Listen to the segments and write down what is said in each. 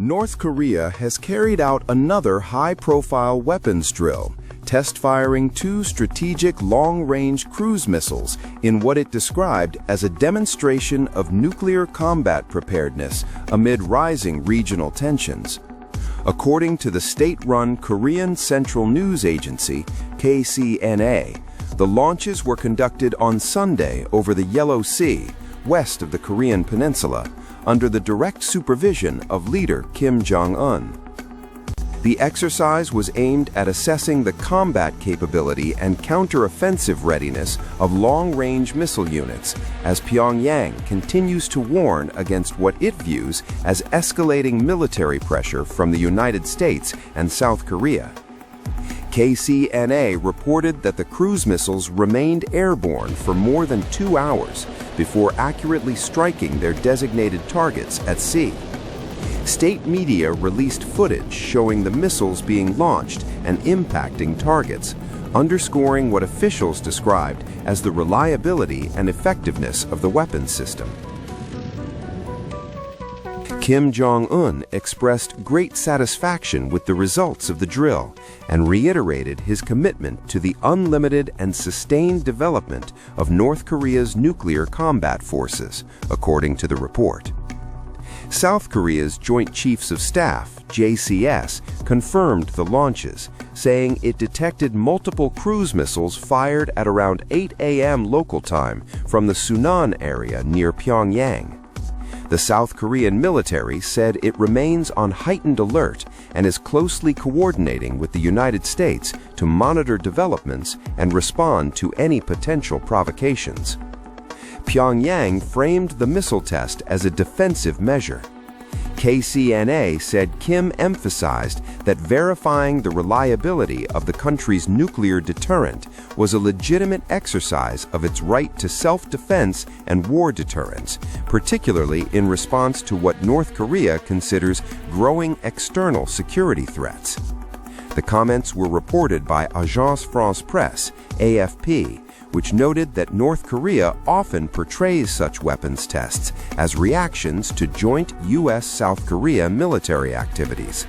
North Korea has carried out another high-profile weapons drill, test-firing 2 strategic long-range cruise missiles in what it described as a demonstration of nuclear combat preparedness amid rising regional tensions. According to the state-run Korean Central News Agency, KCNA, the launches were conducted on Sunday over the Yellow Sea, west of the Korean Peninsula, under the direct supervision of leader Kim Jong-un. The exercise was aimed at assessing the combat capability and counter-offensive readiness of long-range missile units as Pyongyang continues to warn against what it views as escalating military pressure from the United States and South Korea. KCNA reported that the cruise missiles remained airborne for more than 2 hours before accurately striking their designated targets at sea. State media released footage showing the missiles being launched and impacting targets, underscoring what officials described as the reliability and effectiveness of the weapons system. Kim Jong-un expressed great satisfaction with the results of the drill and reiterated his commitment to the unlimited and sustained development of North Korea's nuclear combat forces, according to the report. South Korea's Joint Chiefs of Staff, JCS, confirmed the launches, saying it detected multiple cruise missiles fired at around 8 a.m. local time from the Sunan area near Pyongyang. The South Korean military said it remains on heightened alert and is closely coordinating with the United States to monitor developments and respond to any potential provocations. Pyongyang framed the missile test as a defensive measure. KCNA said Kim emphasized that verifying the reliability of the country's nuclear deterrent was a legitimate exercise of its right to self-defense and war deterrence, particularly in response to what North Korea considers growing external security threats. The comments were reported by Agence France-Presse, AFP, which noted that North Korea often portrays such weapons tests as reactions to joint U.S.-South Korea military activities.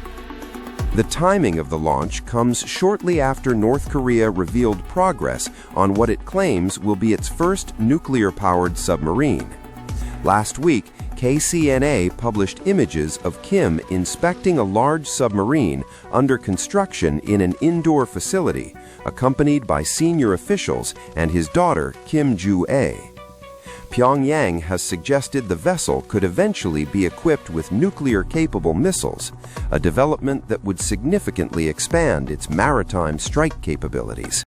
The timing of the launch comes shortly after North Korea revealed progress on what it claims will be its first nuclear-powered submarine. Last week, KCNA published images of Kim inspecting a large submarine under construction in an indoor facility, accompanied by senior officials and his daughter, Kim Joo-ae. Pyongyang has suggested the vessel could eventually be equipped with nuclear-capable missiles, a development that would significantly expand its maritime strike capabilities.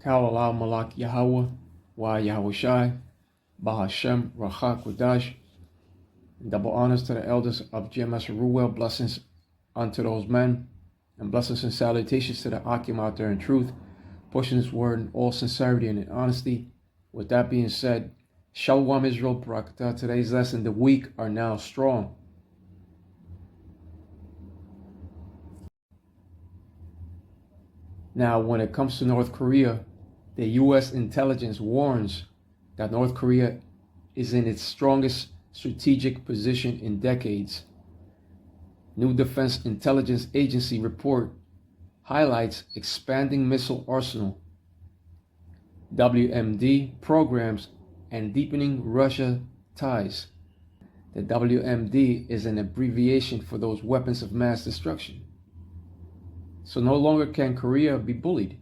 Kal Malak Yahweh, Wa Yahushai, Bahashem Rachak Wadash. Double honors to the elders of GMS Ruel, blessings unto those men, and blessings and salutations to the Akim out there in truth, pushing this word in all sincerity and in honesty. With that being said, Shalom Israel Barakatah. Today's lesson, the weak are now strong. Now, when it comes to North Korea, the U.S. intelligence warns that North Korea is in its strongest strategic position in decades. New Defense Intelligence Agency report highlights expanding missile arsenal, WMD programs, and deepening Russia ties. The WMD is an abbreviation for those weapons of mass destruction. So no longer can Korea be bullied.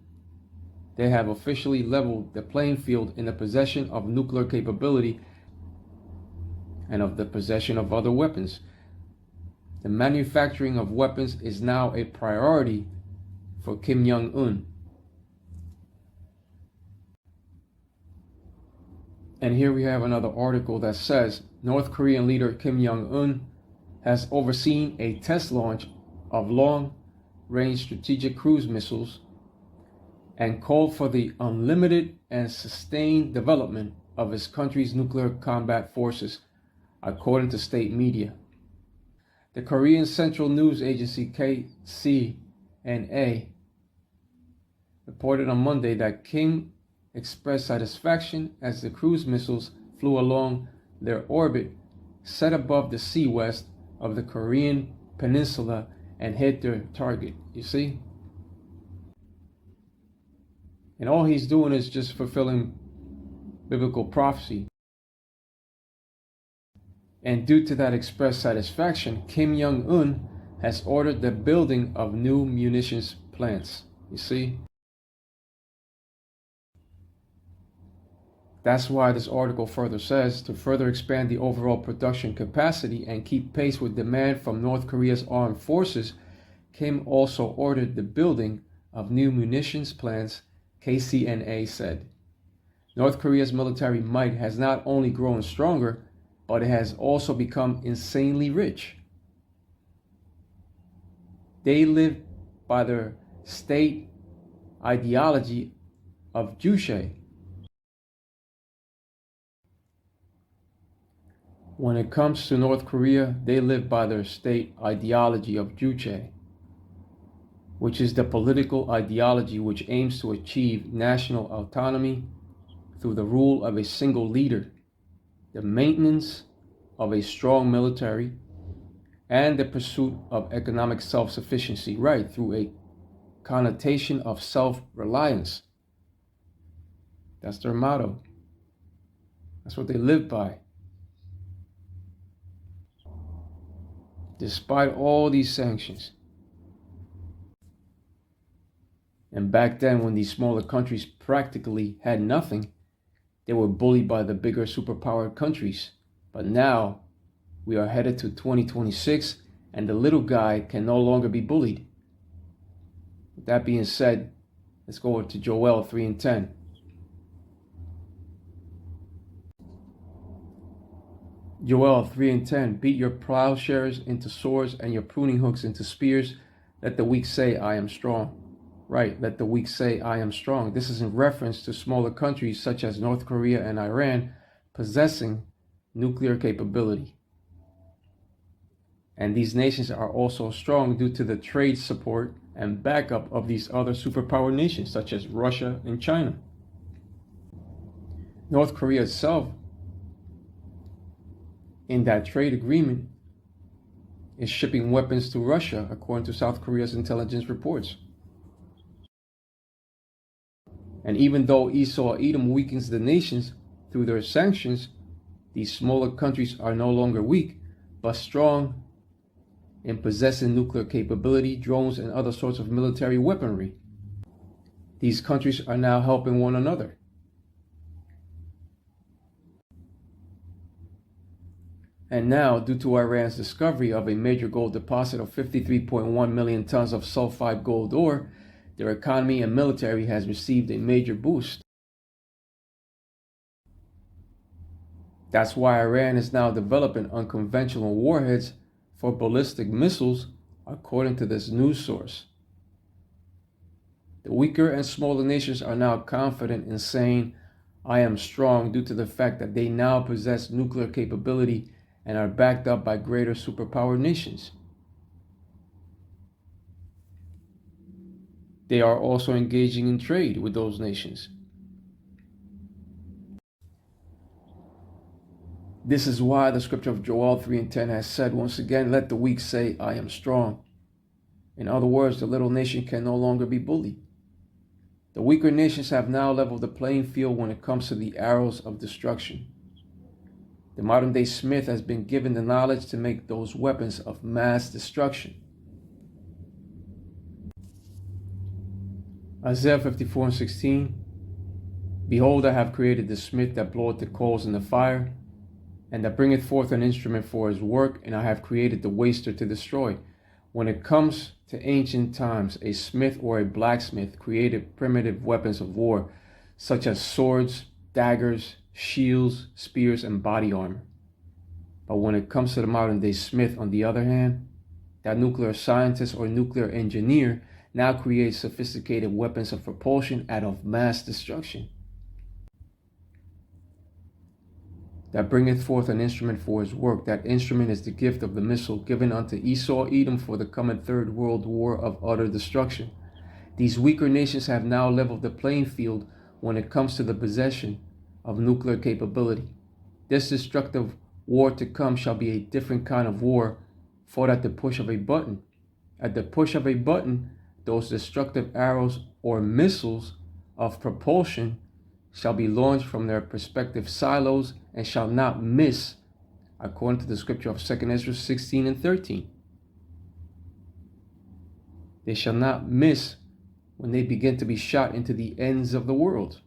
They have officially leveled the playing field in the possession of nuclear capability and of the possession of other weapons. The manufacturing of weapons is now a priority for Kim Jong-un. And here we have another article that says North Korean leader Kim Jong-un has overseen a test launch of long-range strategic cruise missiles and called for the unlimited and sustained development of his country's nuclear combat forces, according to state media. The Korean Central News Agency KCNA reported on Monday that Kim expressed satisfaction as the cruise missiles flew along their orbit set above the sea west of the Korean peninsula and hit their target. You see? And all he's doing is just fulfilling biblical prophecy. And due to that expressed satisfaction, Kim Jong-un has ordered the building of new munitions plants. You see? That's why this article further says, to further expand the overall production capacity and keep pace with demand from North Korea's armed forces, Kim also ordered the building of new munitions plants, KCNA said. North Korea's military might has not only grown stronger, but it has also become insanely rich. They live by their state ideology of Juche. When it comes to North Korea, they live by their state ideology of Juche, which is the political ideology which aims to achieve national autonomy through the rule of a single leader, the maintenance of a strong military, and the pursuit of economic self-sufficiency, right, through a connotation of self-reliance. That's their motto. That's what they live by. Despite all these sanctions. And back then, when these smaller countries practically had nothing, they were bullied by the bigger superpowered countries. But now, we are headed to 2026, and the little guy can no longer be bullied. With that being said, let's go over to Joel 3:10. Joel 3:10, beat your plowshares into swords and your pruning hooks into spears. Let the weak say, I am strong. Right, let the weak say, I am strong. This is in reference to smaller countries such as North Korea and Iran possessing nuclear capability. And these nations are also strong due to the trade support and backup of these other superpower nations such as Russia and China. North Korea itself, in that trade agreement, is shipping weapons to Russia, according to South Korea's intelligence reports. And even though Esau Edom weakens the nations through their sanctions, these smaller countries are no longer weak, but strong in possessing nuclear capability, drones, and other sorts of military weaponry. These countries are now helping one another. And now, due to Iran's discovery of a major gold deposit of 53.1 million tons of sulfide gold ore, their economy and military has received a major boost. That's why Iran is now developing unconventional warheads for ballistic missiles, according to this news source. The weaker and smaller nations are now confident in saying, I am strong, due to the fact that they now possess nuclear capability and are backed up by greater superpower nations. They are also engaging in trade with those nations. This is why the scripture of Joel 3:10 has said once again, let the weak say, I am strong. In other words, the little nation can no longer be bullied. The weaker nations have now leveled the playing field when it comes to the arrows of destruction. The modern day smith has been given the knowledge to make those weapons of mass destruction. Isaiah 54:16, behold, I have created the smith that bloweth the coals in the fire, and that bringeth forth an instrument for his work, and I have created the waster to destroy. When it comes to ancient times, a smith or a blacksmith created primitive weapons of war, such as swords, daggers, shields, spears, and body armor. But when it comes to the modern day smith, on the other hand, that nuclear scientist or nuclear engineer now creates sophisticated weapons of propulsion and of mass destruction, that bringeth forth an instrument for his work. That instrument is the gift of the missile given unto Esau Edom for the coming third world war of utter destruction. These weaker nations have now leveled the playing field when it comes to the possession of nuclear capability. This destructive war to come shall be a different kind of war fought at the push of a button. At the push of a button, those destructive arrows or missiles of propulsion shall be launched from their respective silos and shall not miss, according to the scripture of 2 Esdras 16 and 13. They shall not miss when they begin to be shot into the ends of the world.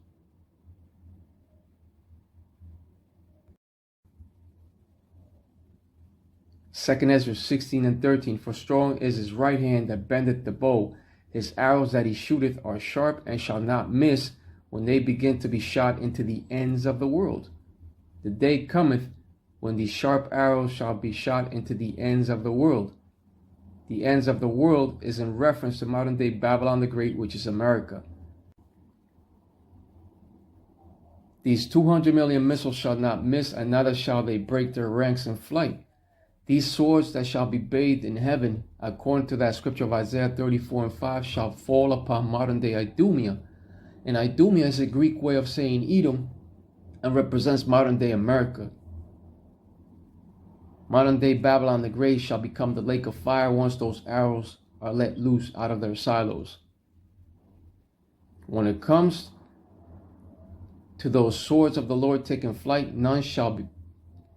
Second Esdras 16 and 13. For strong is his right hand that bendeth the bow. His arrows that he shooteth are sharp and shall not miss when they begin to be shot into the ends of the world. The day cometh when these sharp arrows shall be shot into the ends of the world. The ends of the world is in reference to modern day Babylon the Great, which is America. These 200 million missiles shall not miss, and neither shall they break their ranks in flight. These swords that shall be bathed in heaven, according to that scripture of Isaiah 34 and 5, shall fall upon modern day Idumea. And Idumea is a Greek way of saying Edom and represents modern day America. Modern day Babylon the Great shall become the lake of fire once those arrows are let loose out of their silos. When it comes to those swords of the Lord taking flight, none shall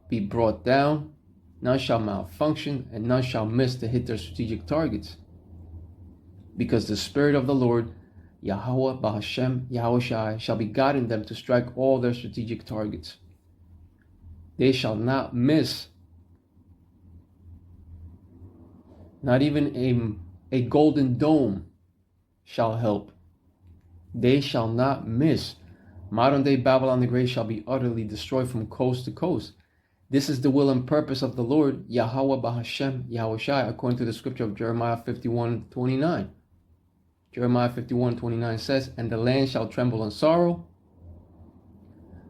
be brought down, none shall malfunction, and none shall miss to hit their strategic targets. Because the Spirit of the Lord, Yahweh Bahashem Yahushai, shall be guiding them to strike all their strategic targets. They shall not miss. Not even a golden dome shall help. They shall not miss. Modern day Babylon the Great shall be utterly destroyed from coast to coast. This is the will and purpose of the Lord, Yahweh Bahashem Yahushai, according to the scripture of Jeremiah 51:29. Jeremiah 51:29 says, and the land shall tremble in sorrow,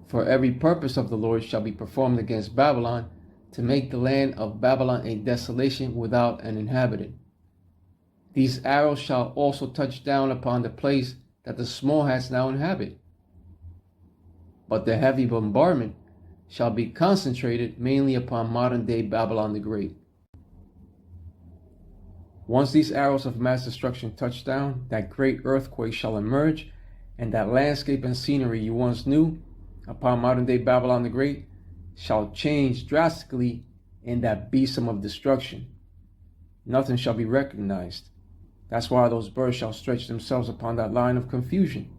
for every purpose of the Lord shall be performed against Babylon, to make the land of Babylon a desolation without an inhabitant. These arrows shall also touch down upon the place that the small hats now inhabit. But the heavy bombardment shall be concentrated mainly upon modern day Babylon the Great. Once these arrows of mass destruction touch down, that great earthquake shall emerge, and that landscape and scenery you once knew upon modern day Babylon the Great shall change drastically in that besom of destruction. Nothing shall be recognized. That's why those birds shall stretch themselves upon that line of confusion.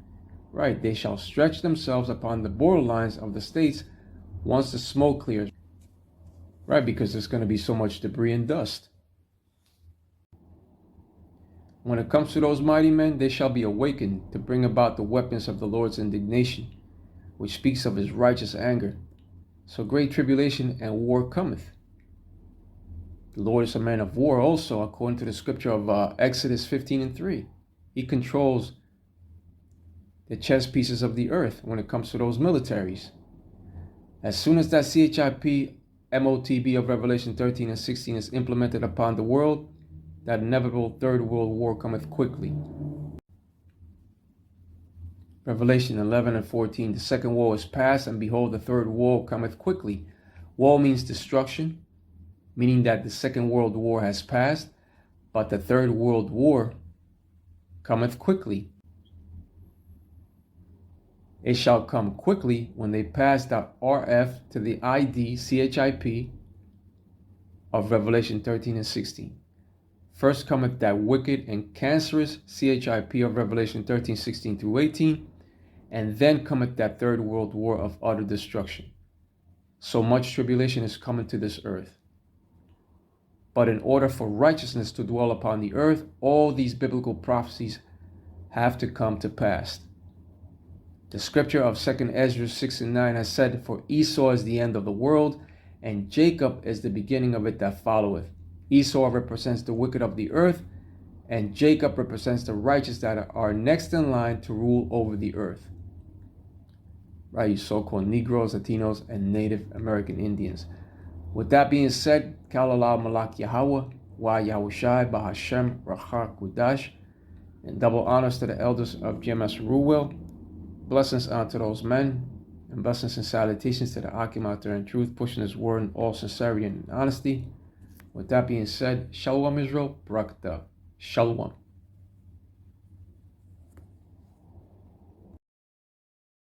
Right, they shall stretch themselves upon the borderlines of the states once the smoke clears. Right, because there's going to be so much debris and dust. When it comes to those mighty men, they shall be awakened to bring about the weapons of the Lord's indignation, which speaks of his righteous anger. So great tribulation and war cometh. The Lord is a man of war also, according to the scripture of Exodus 15 and 3. He controls the chess pieces of the earth when it comes to those militaries. As soon as that CHIP MOTB of Revelation 13 and 16 is implemented upon the world, that inevitable third world war cometh quickly. Revelation 11 and 14, the second woe is past, and behold, the third woe cometh quickly. Woe means destruction, meaning that the second world war has passed, but the third world war cometh quickly. It shall come quickly when they pass the RF to the ID CHIP of Revelation 13 and 16. First cometh that wicked and cancerous CHIP of Revelation 13, 16 through 18, and then cometh that third world war of utter destruction. So much tribulation is coming to this earth. But in order for righteousness to dwell upon the earth, all these biblical prophecies have to come to pass. The scripture of 2 Esdras 6 and 9 has said, for Esau is the end of the world, and Jacob is the beginning of it that followeth. Esau represents the wicked of the earth, and Jacob represents the righteous that are next in line to rule over the earth. Right, you so-called Negroes, Latinos, and Native American Indians. With that being said, Kalalau Malak Yahweh, Wa Yahushai, Bahashem, Rachak Kudash, and double honors to the elders of GMS Ruwell. Blessings unto those men, and blessings and salutations to the Akim out there in truth, pushing his word in all sincerity and honesty. With that being said, Shalom Israel, Barakatah. Shalom.